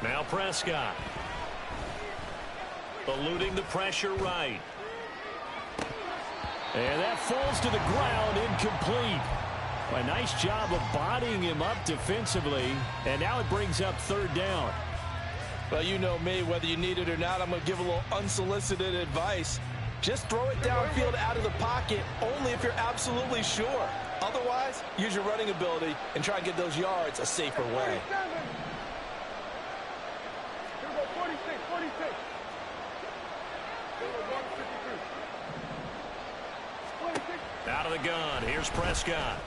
Now Prescott. Eluding the pressure right. And that falls to the ground, incomplete. A nice job of bodying him up defensively. And now it brings up third down. Well, you know me, whether you need it or not, I'm going to give a little unsolicited advice. Just throw it downfield out of the pocket only if you're absolutely sure. Otherwise, use your running ability and try and get those yards a safer way. Out of the gun, here's Prescott.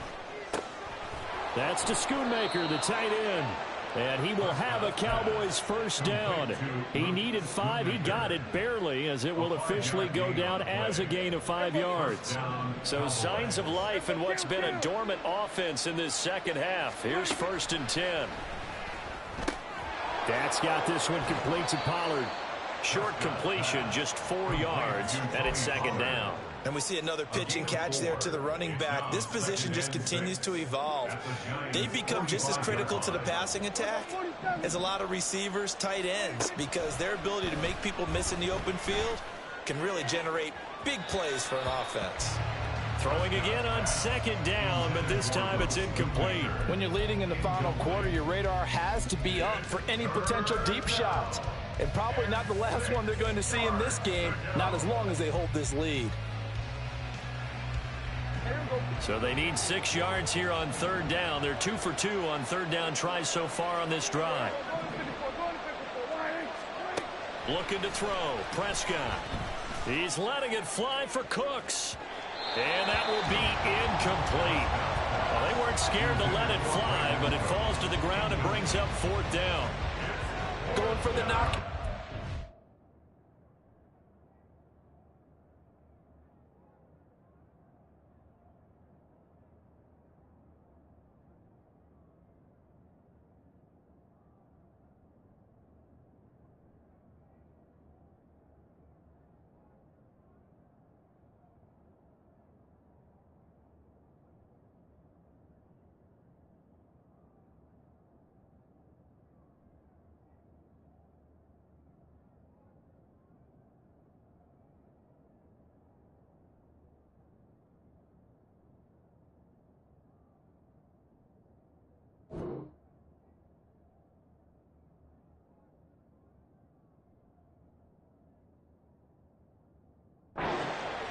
That's to Schoonmaker, the tight end. And he will have a Cowboys first down. He needed 5. He got it barely, as it will officially go down as a gain of 5 yards. So signs of life in what's been a dormant offense in this second half. Here's 1st and 10. That's got this one complete to Pollard. Short completion, just 4 yards, and it's second down. And we see another pitch and catch there to the running back. This position just continues to evolve. They've become just as critical to the passing attack as a lot of receivers, tight ends, because their ability to make people miss in the open field can really generate big plays for an offense. Throwing again on second down, but this time it's incomplete. When you're leading in the final quarter, your radar has to be up for any potential deep shots. And probably not the last one they're going to see in this game, not as long as they hold this lead. So they need 6 yards here on third down. They're 2 for 2 on third down tries so far on this drive. Looking to throw. Prescott. He's letting it fly for Cooks. And that will be incomplete. Well, they weren't scared to let it fly, but it falls to the ground and brings up 4th down. Going for the knock.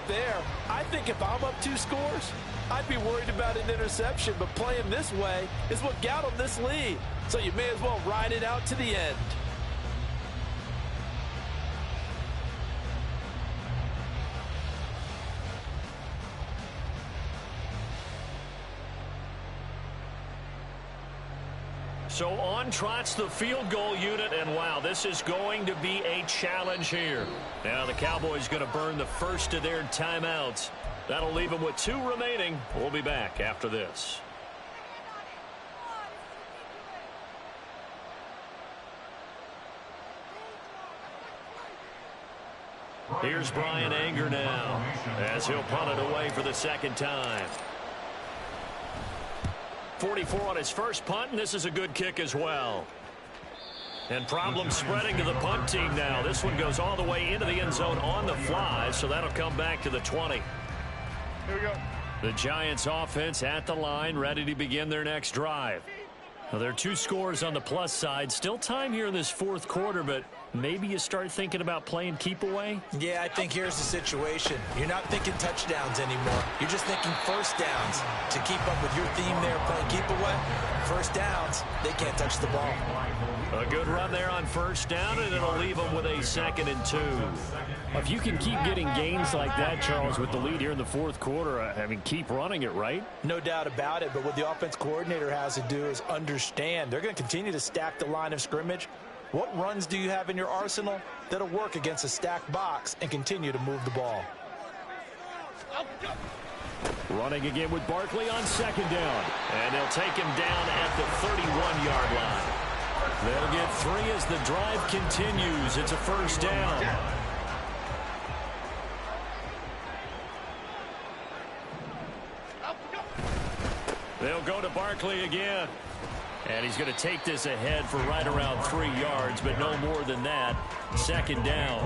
There, I think if I'm up 2 scores, I'd be worried about an interception, but playing this way is what got them this lead. So you may as well ride it out to the end. So on trots the field goal unit, and wow, this is going to be a challenge here. Now the Cowboys going to burn the first of their timeouts. That'll leave them with 2 remaining. We'll be back after this. Here's Brian Anger now, as he'll punt it away for the second time. 44 on his first punt, and this is a good kick as well. And problem spreading to the punt team now. This one goes all the way into the end zone on the fly, so that'll come back to the 20. Here we go. The Giants offense at the line, ready to begin their next drive. Now, there are 2 scores on the plus side. Still time here in this 4th quarter, but maybe you start thinking about playing keep away? Yeah, I think here's the situation. You're not thinking touchdowns anymore. You're just thinking first downs. To keep up with your theme there, playing keep away, first downs, they can't touch the ball. A good run there on first down, and it'll leave them with a 2nd and 2. If you can keep getting gains like that, Charles, with the lead here in the fourth quarter, I mean, keep running it, right? No doubt about it, but what the offense coordinator has to do is understand they're going to continue to stack the line of scrimmage. What runs do you have in your arsenal that'll work against a stacked box and continue to move the ball? Running again with Barkley on 2nd down, and they'll take him down at the 31-yard line. They'll get 3 as the drive continues. It's a first down. They'll go to Barkley again. And he's going to take this ahead for right around 3 yards, but no more than that. 2nd down.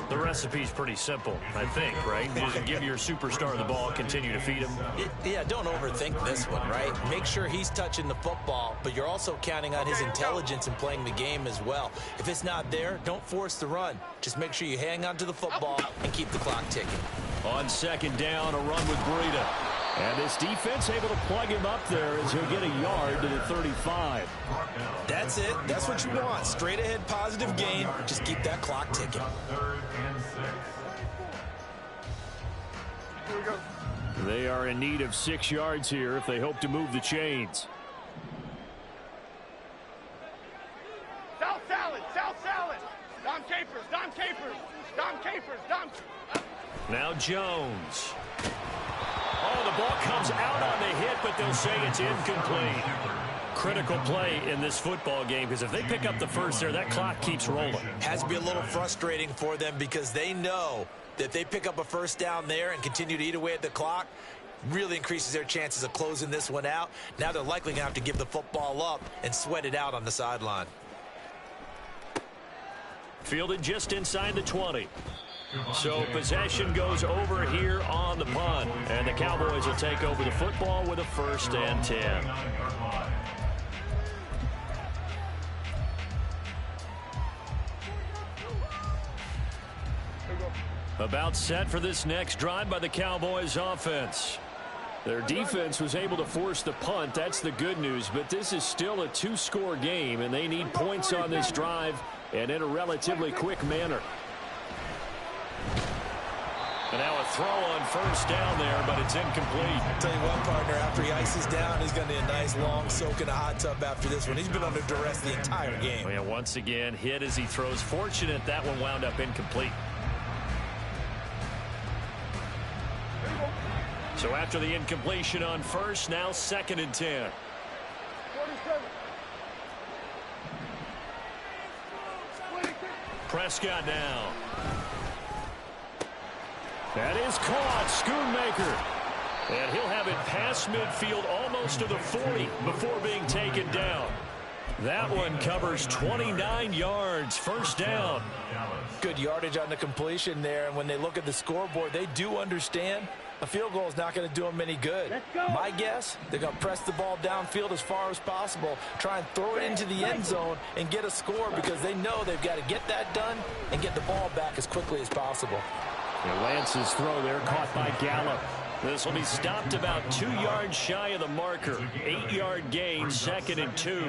The recipe's pretty simple, I think, right? Just give your superstar the ball, continue to feed him. Yeah, don't overthink this one, right? Make sure he's touching the football, but you're also counting on his intelligence in playing the game as well. If it's not there, don't force the run. Just make sure you hang on to the football and keep the clock ticking. On 2nd down, a run with Breida. And this defense able to plug him up there as he'll get a yard to the 35. That's it. That's what you want. Straight ahead positive gain. Just keep that clock ticking. 3rd and 6. Here we go. They are in need of 6 yards here if they hope to move the chains. South salad, South salad. Dom Capers, Dom Capers, Dom Capers, Dom. Now Jones. Oh, the ball comes out on the hit, but they'll say it's incomplete. Critical play in this football game, because if they pick up the first there, that clock keeps rolling. Has to be a little frustrating for them because they know that if they pick up a first down there and continue to eat away at the clock, really increases their chances of closing this one out. Now they're likely going to have to give the football up and sweat it out on the sideline. Fielded just inside the 20. So possession goes over here on the punt, and the Cowboys will take over the football with a 1st and 10. About set for this next drive by the Cowboys offense. Their defense was able to force the punt. That's the good news, but this is still a 2-score game, and they need points on this drive and in a relatively quick manner. And now a throw on first down there, but it's incomplete. I'll tell you what, partner, after he ices down, he's going to need a nice long soak in a hot tub after this one. He's been under duress the entire game. Oh, yeah, once again, hit as he throws. Fortunate that one wound up incomplete. So after the incompletion on first, now 2nd and 10. 47. Prescott now. That is caught. Schoonmaker. And he'll have it past midfield almost to the 40 before being taken down. That one covers 29 yards. First down. Good yardage on the completion there. And when they look at the scoreboard, they do understand a field goal is not going to do them any good. My guess, they're going to press the ball downfield as far as possible, try and throw it into the end zone and get a score because they know they've got to get that done and get the ball back as quickly as possible. And Lance's throw there caught by Gallup. This will be stopped about 2 yards shy of the marker. 8-yard gain, 2nd and 2.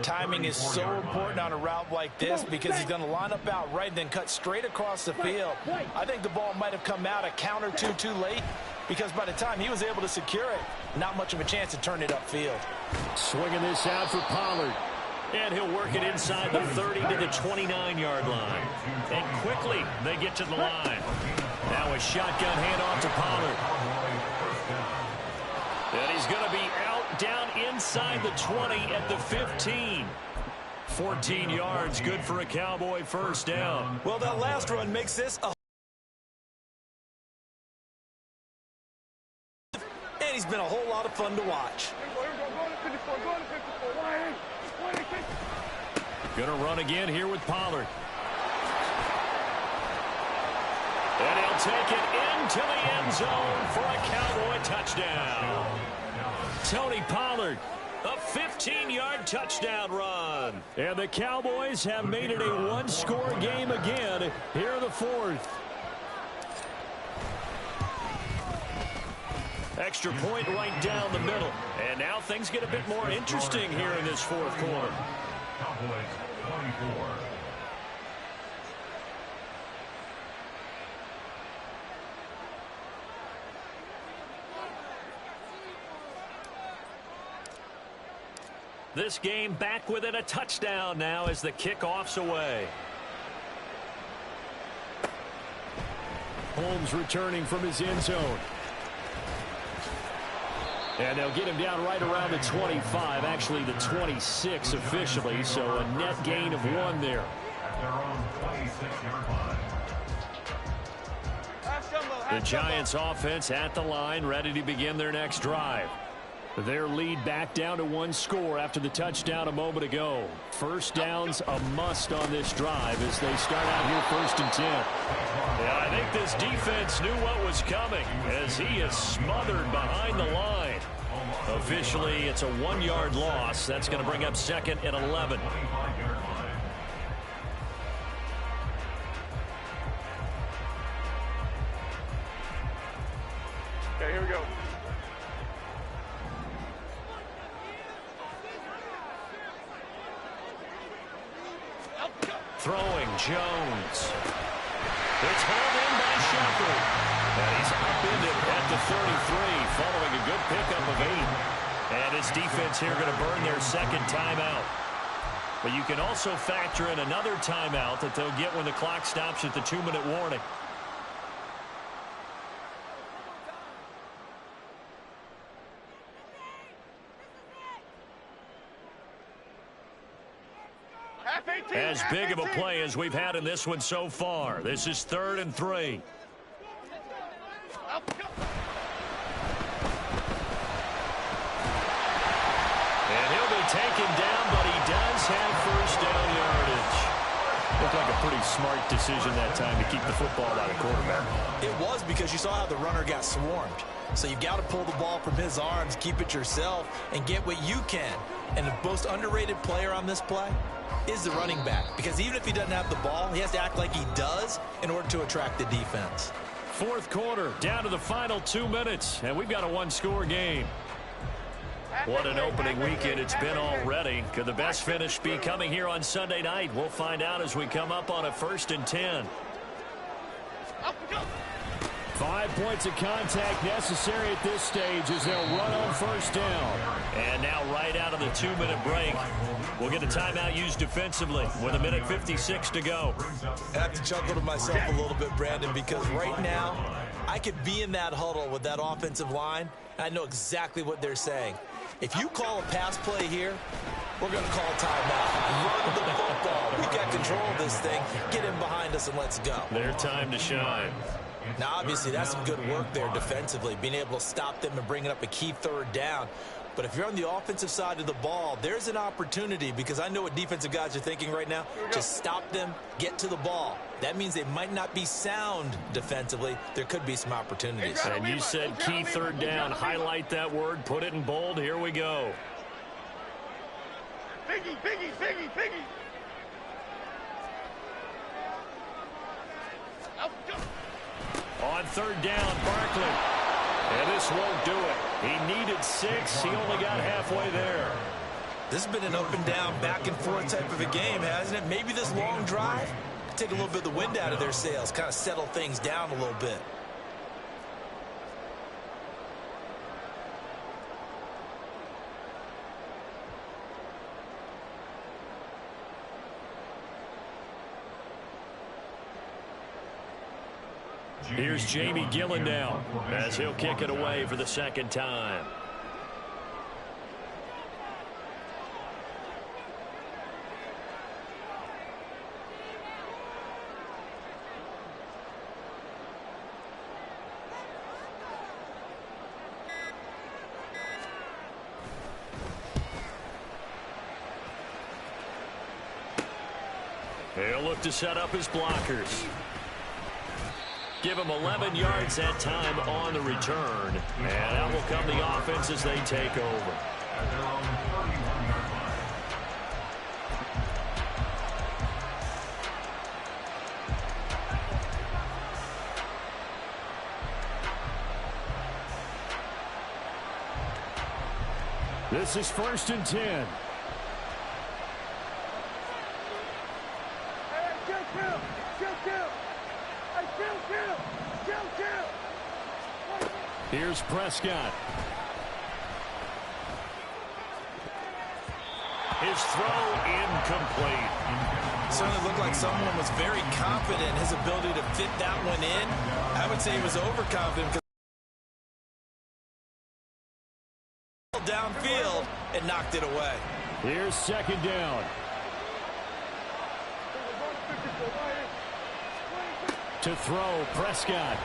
Timing is so important on a route like this because he's going to line up out right and then cut straight across the field. I think the ball might have come out a count or two too late because by the time he was able to secure it, not much of a chance to turn it upfield. Swinging this out for Pollard. And he'll work it inside the 30 to the 29-yard line. And quickly they get to the line. Now a shotgun handoff to Pollard. And he's going to be out down inside the 20 at the 15. 14 yards, good for a Cowboy first down. Well, that last run makes this a... And he's been a whole lot of fun to watch. Going to run again here with Pollard. And he'll take it into the end zone for a Cowboy touchdown. Tony Pollard, a 15-yard touchdown run. And the Cowboys have made it a one-score game again here in the fourth. Extra point right down the middle. And now things get a bit more interesting here in this fourth quarter. Cowboys 24. This game back within a touchdown now as the kickoff's away. Holmes returning from his end zone. And they'll get him down right around the 25, actually the 26 officially, so a net gain of 1 there. At their own 26-yard line. The Giants offense at the line, ready to begin their next drive. Their lead back down to 1 score after the touchdown a moment ago. First down's a must on this drive as they start out here 1st and 10. Yeah, I think this defense knew what was coming as he is smothered behind the line. Officially, it's a 1-yard loss. That's going to bring up 2nd and 11. 25-yard line. Okay, here we go. Throwing Jones. It's hauled in by Shepard. And he's upended at the 33 following a good pickup of 8. And his defense here going to burn their 2nd timeout. But you can also factor in another timeout that they'll get when the clock stops at the 2-minute warning. As big of a play as we've had in this one so far. This is 3rd and 3. And he'll be taken down, but he does have first down yardage. Looked like a pretty smart decision that time to keep the football out of quarterback. It was, because you saw how the runner got swarmed. So you've got to pull the ball from his arms, keep it yourself, and get what you can. And the most underrated player on this play is the running back. Because even if he doesn't have the ball, he has to act like he does in order to attract the defense. Fourth quarter, down to the final 2 minutes, and we've got a 1-score game. What an opening weekend it's been already. Could the best finish be coming here on Sunday night? We'll find out as we come up on a 1st and 10. 5 points of contact necessary at this stage as they'll run on 1st down. And now right out of the 2-minute break, we'll get a timeout used defensively with 1:56 to go. I have to chuckle to myself a little bit, Brandon, because right now I could be in that huddle with that offensive line, and I know exactly what they're saying. If you call a pass play here, we're going to call timeout. Run the football. We got control of this thing. Get in behind us and let's go. Their time to shine. Now, obviously, that's some good work there defensively, being able to stop them and bringing up a key 3rd down. But if you're on the offensive side of the ball, there's an opportunity, because I know what defensive guys are thinking right now. Just stop them, get to the ball. That means they might not be sound defensively. There could be some opportunities. And you said key 3rd down. Highlight that word. Put it in bold. Here we go. Biggie, biggie, biggie, biggie. On 3rd down, Barkley. And this won't do it. He needed 6. He only got halfway there. This has been an up and down, back and forth type of a game, hasn't it? Maybe this long drive could take a little bit of the wind out of their sails, kind of settle things down a little bit. Here's Jamie Gillen now as he'll kick it away for the 2nd time. He'll look to set up his blockers. Give him 11 yards that time on the return. And out will come the offense as they take over. at their own 31-yard line. This is 1st and 10. Here's Prescott. His throw incomplete. Certainly looked like someone was very confident in his ability to fit that one in. I would say he was overconfident because downfield and knocked it away. Here's 2nd down. To throw, Prescott.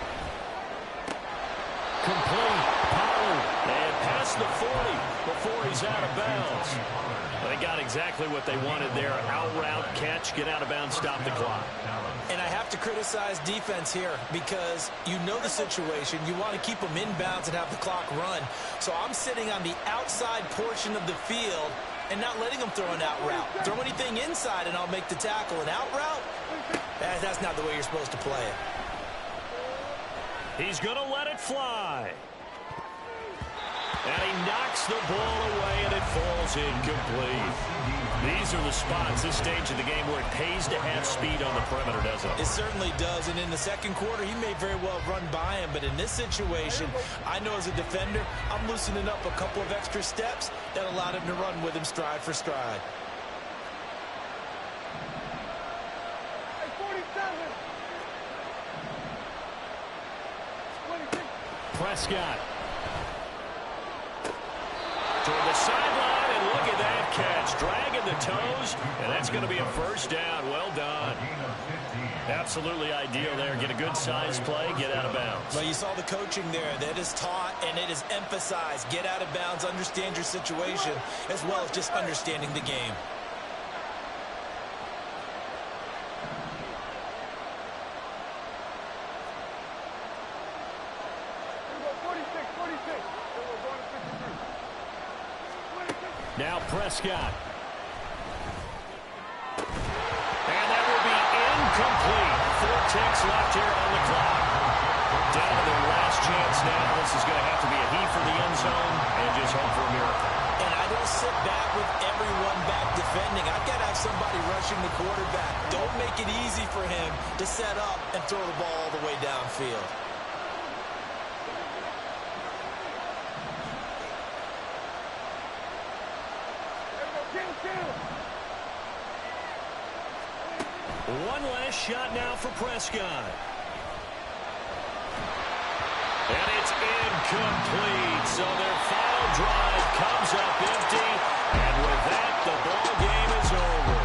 Complete. Pollard. And past the 40 before he's out of bounds. They got exactly what they wanted there. Out route, catch, get out of bounds, stop the clock. And I have to criticize defense here because you know the situation. You want to keep them inbounds and have the clock run. So I'm sitting on the outside portion of the field and not letting them throw an out route. Throw anything inside and I'll make the tackle. An out route? That's not the way you're supposed to play it. He's going to let it fly. And he knocks the ball away, and it falls incomplete. These are the spots, this stage of the game, where it pays to have speed on the perimeter, doesn't it? It certainly does, and in the second quarter, he may very well have run by him, but in this situation, I know as a defender, I'm loosening up a couple of extra steps that allowed him to run with him stride for stride. Prescott. Toward the sideline, and look at that catch. Dragging the toes, and that's going to be a 1st down. Well done. Absolutely ideal there. Get a good size play, get out of bounds. Well, you saw the coaching there. That is taught and it is emphasized. Get out of bounds, understand your situation, as well as just understanding the game. Now Prescott. And that will be incomplete. 4 ticks left here on the clock. Down to their last chance now. This is going to have to be a heave for the end zone and just hope for a miracle. And I don't sit back with everyone back defending. I've got to have somebody rushing the quarterback. Don't make it easy for him to set up and throw the ball all the way downfield. One last shot now for Prescott. And it's incomplete. So their final drive comes up empty. And with that, the ball game is over.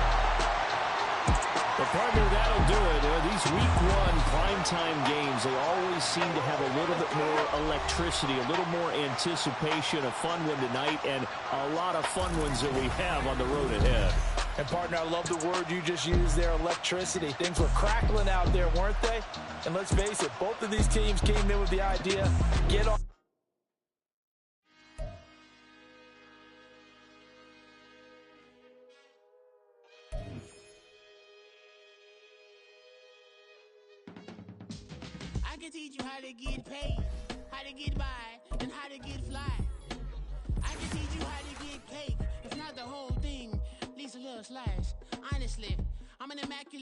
Well, partner, that'll do it. These Week 1 primetime games, they always seem to have a little bit more electricity, a little more anticipation. A fun one tonight, and a lot of fun ones that we have on the road ahead. And, partner, I love the word you just used there, electricity. Things were crackling out there, weren't they? And let's face it, both of these teams came in with the idea, get on. I can teach you how to get paid, how to get by, and how to get fly. I can teach you how to get cake, if not the whole thing, at least a little slice. Honestly, I'm an immaculate